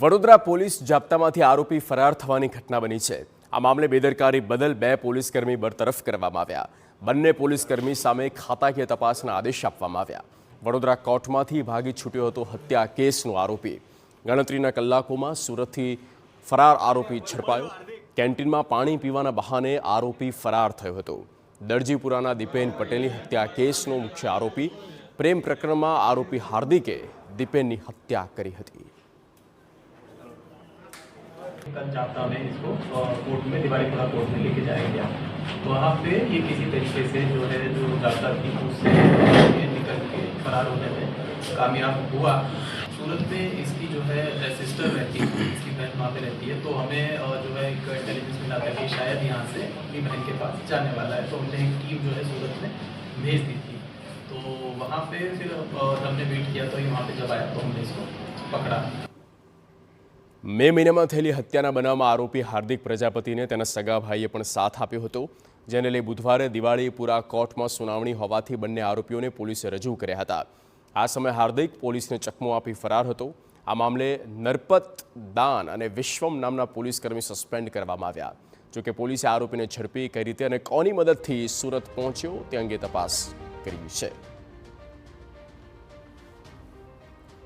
Vadodara police જાપ્તામાંથી આરોપી ફરાર થવાની ઘટના બની છે। આ મામલે બેદરકારી બદલ 2 પોલીસકર્મી બરતરફ કરવામાં આવ્યા। બંને પોલીસકર્મી સામે ખાતાકીય તપાસના આદેશ આપવામાં આવ્યા। વડોદરા કોર્ટમાંથી ભાગી છૂટ્યો હતો હત્યા કેસનો આરોપી। ગણતરીના કલાકોમાં સુરતથી ફરાર આરોપી ઝડપાયો। કેન્ટીનમાં પાણી પીવાના બહાને આરોપી ફરાર થયો હતો। દરજીપુરાના દીપેન પટેલની હત્યા કેસનો મુખ્ય આરોપી। પ્રેમ પ્રકરણમાં આરોપી હાર્દિકે દીપેનની હત્યા કરી હતી। कल जाप्ता में इसको कोर्ट में दिवालीपुरा कोर्ट में लेके जाया गया। तो वहाँ पे ये किसी तरीके से जो है जो जाप्ता थी उससे निकल के फरार होने में कामयाब हुआ। सूरत में इसकी जो है सिस्टर रहती है, इसकी बहन वहाँ पे रहती है। तो हमें जो है एक इंटेलिजेंस मिला था कि शायद यहाँ से अपनी बहन के पास जाने वाला है। तो हमने एक टीम जो है सूरत में भेज दी थी। तो वहाँ पे फिर हमने वेट किया। तो ये वहाँ पे जब आया तो हमने इसको पकड़ा। મે મહિનામાં થયેલી હત્યાના બનાવમાં આરોપી હાર્દિક પ્રજાપતિને તેના સગા ભાઈએ પણ સાથ આપ્યો હતો, જેને લઈ બુધવારે દિવાળીપુરા કોર્ટમાં સુનાવણી હોવાથી બંને આરોપીઓને પોલીસે રજૂ કર્યા હતા। આ સમયે હાર્દિક પોલીસને ચકમો આપી ફરાર હતો। આ મામલે નરપત દાન અને વિશ્વમ નામના પોલીસકર્મી સસ્પેન્ડ કરવામાં આવ્યા। જોકે પોલીસે આરોપીને ઝડપી કઈ રીતે અને કોની મદદથી સુરત પહોંચ્યો તે અંગે તપાસ કરી છે।